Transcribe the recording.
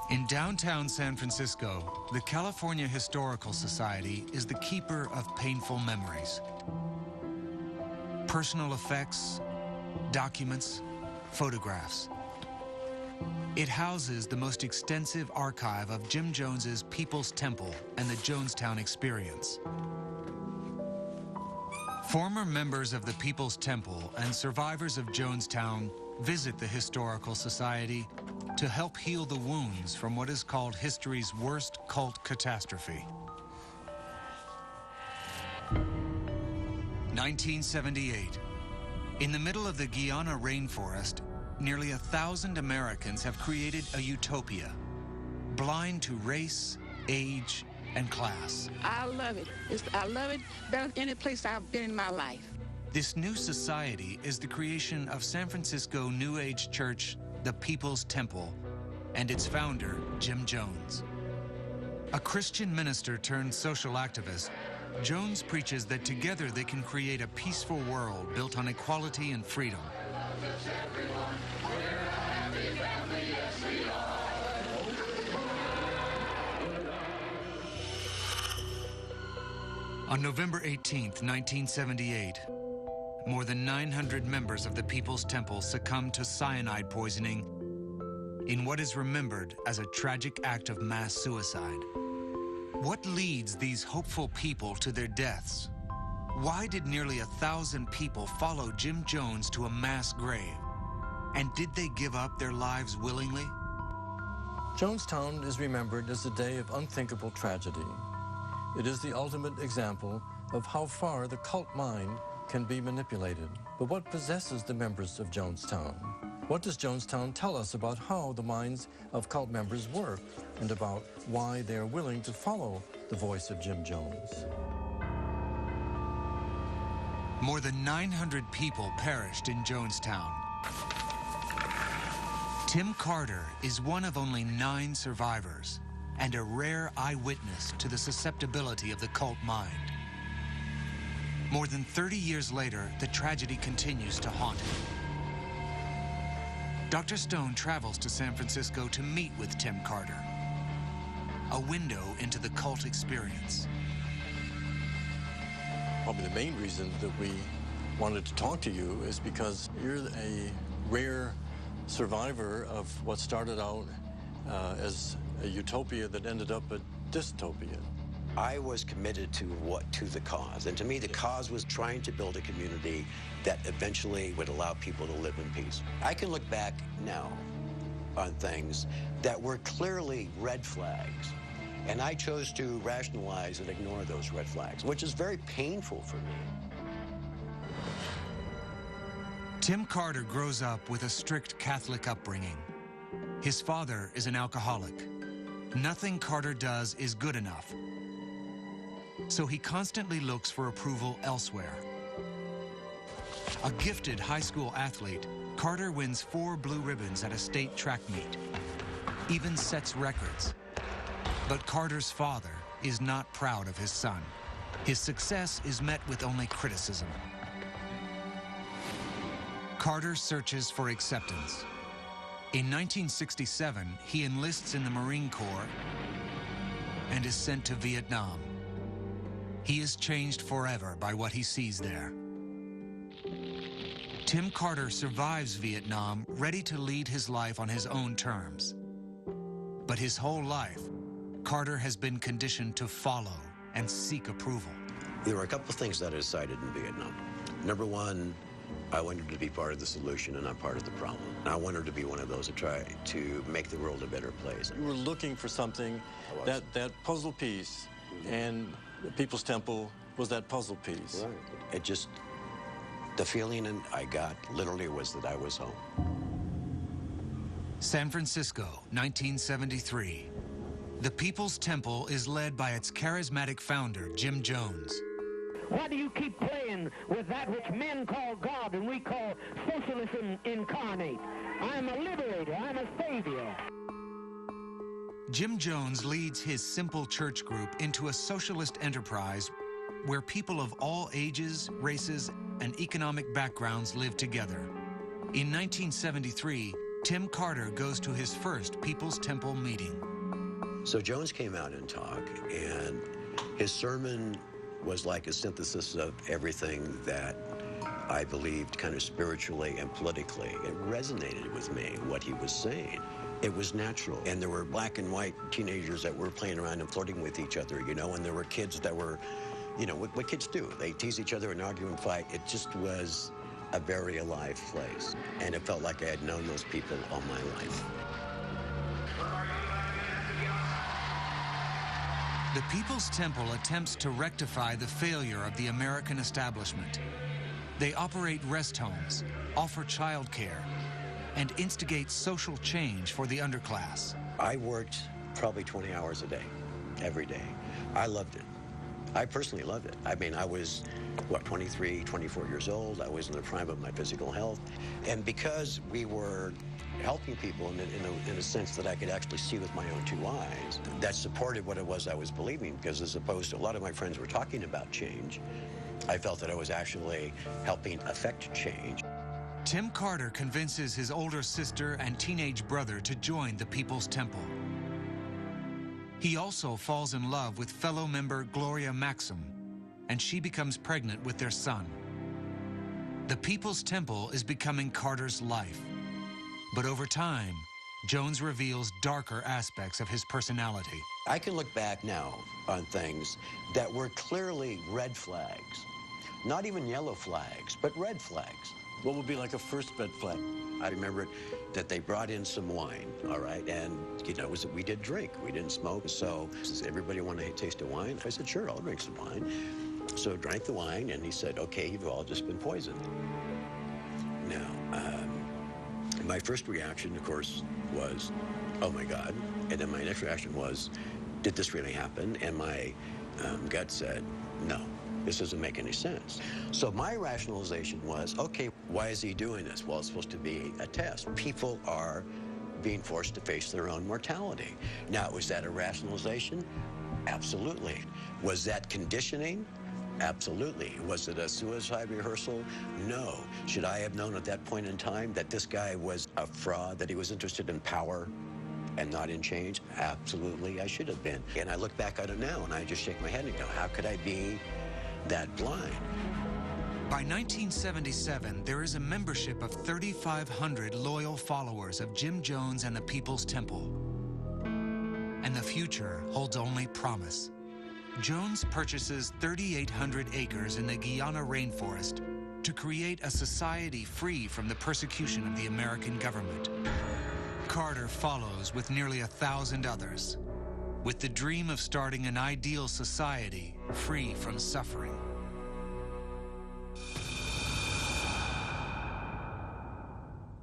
In downtown San Francisco, the California Historical Society is the keeper of painful memories. Personal effects, documents, photographs. It houses the most extensive archive of Jim Jones's People's Temple and the Jonestown experience. Former members of the People's Temple and survivors of Jonestown visit the Historical Society to help heal the wounds from what is called history's worst cult catastrophe. 1978. In the middle of the Guyana rainforest, nearly 1,000 Americans have created a utopia, blind to race, age, and class. I love it. I love it better than any place I've been in my life. This new society is the creation of San Francisco New Age church, the People's Temple, and its founder, Jim Jones. A Christian minister turned social activist, Jones preaches that together they can create a peaceful world built on equality and freedom. On November 18th, 1978, more than 900 members of the People's Temple succumbed to cyanide poisoning in what is remembered as a tragic act of mass suicide. What leads these hopeful people to their deaths? Why did nearly 1,000 people follow Jim Jones to a mass grave? And did they give up their lives willingly? Jonestown is remembered as a day of unthinkable tragedy. It is the ultimate example of how far the cult mind can be manipulated. But what possesses the members of Jonestown? What does Jonestown tell us about how the minds of cult members work and about why they are willing to follow the voice of Jim Jones? More than 900 people perished in Jonestown. Tim Carter is one of only 9 survivors and a rare eyewitness to the susceptibility of the cult mind. More than 30 years later, the tragedy continues to haunt him. Dr. Stone travels to San Francisco to meet with Tim Carter, a window into the cult experience. Probably the main reason that we wanted to talk to you is because you're a rare survivor of what started out as a utopia that ended up a dystopia. I was committed to the cause, and to me the cause was trying to build a community that eventually would allow people to live in peace. I can look back now on things that were clearly red flags, and I chose to rationalize and ignore those red flags, which is very painful for me. Tim Carter grows up with a strict Catholic upbringing. His father is an alcoholic. Nothing Carter does is good enough, so he constantly looks for approval elsewhere. A gifted high school athlete, Carter wins 4 blue ribbons at a state track meet, even sets records. But Carter's father is not proud of his son. His success is met with only criticism. Carter searches for acceptance. In 1967, he enlists in the Marine Corps and is sent to Vietnam. He is changed forever by what he sees there. Tim Carter survives Vietnam, ready to lead his life on his own terms. But his whole life, Carter has been conditioned to follow and seek approval. There were a couple of things that I decided in Vietnam. Number one, I wanted to be part of the solution and not part of the problem. I wanted to be one of those who try to make the world a better place. You were looking for something, that puzzle piece, and the People's Temple was that puzzle piece. Right. It just, the feeling I got literally was that I was home. San Francisco, 1973. The People's Temple is led by its charismatic founder, Jim Jones. Why do you keep playing with that which men call God and we call socialism incarnate? I'm a liberator, I'm a savior. Jim Jones leads his simple church group into a socialist enterprise where people of all ages, races, and economic backgrounds live together. In 1973, Tim Carter goes to his first People's Temple meeting. So Jones came out and talked, and his sermon was like a synthesis of everything that I believed kind of spiritually and politically. It resonated with me, what he was saying. It was natural. And there were black and white teenagers that were playing around and flirting with each other, you know, and there were kids that were, you know, what kids do. They tease each other and argue and fight. It just was a very alive place. And it felt like I had known those people all my life. The People's Temple attempts to rectify the failure of the American establishment. They operate rest homes, offer child care, and instigate social change for the underclass. I worked probably 20 hours a day, every day. I loved it. I personally loved it. I mean, I was, 23, 24 years old. I was in the prime of my physical health. And because we were helping people in a sense that I could actually see with my own two eyes, that supported what it was I was believing, because as opposed to a lot of my friends were talking about change, I felt that I was actually helping affect change. Tim Carter convinces his older sister and teenage brother to join the People's Temple. He also falls in love with fellow member Gloria Maxim, and she becomes pregnant with their son. The People's Temple is becoming Carter's life. But over time, Jones reveals darker aspects of his personality. I can look back now on things that were clearly red flags. Not even yellow flags, but red flags. What would be like a first red flag? I remember that they brought in some wine, all right? And, you know, we did drink. We didn't smoke. So does everybody want to taste of wine? I said, sure, I'll drink some wine. So drank the wine, and he said, okay, you've all just been poisoned. Now, my first reaction, of course, was, oh, my God. And then my next reaction was, did this really happen? And my gut said, no, this doesn't make any sense. So my rationalization was, okay, why is he doing this? Well, it's supposed to be a test. People are being forced to face their own mortality. Now, was that a rationalization? Absolutely. Was that conditioning? Absolutely. Was it a suicide rehearsal? No. Should I have known at that point in time that this guy was a fraud, that he was interested in power and not in change? Absolutely, I should have been. And I look back on it now, and I just shake my head and go, how could I be that blind? By 1977, there is a membership of 3,500 loyal followers of Jim Jones and the People's Temple. And the future holds only promise. Jones purchases 3,800 acres in the Guyana rainforest to create a society free from the persecution of the American government. Carter follows with nearly 1,000 others, with the dream of starting an ideal society free from suffering.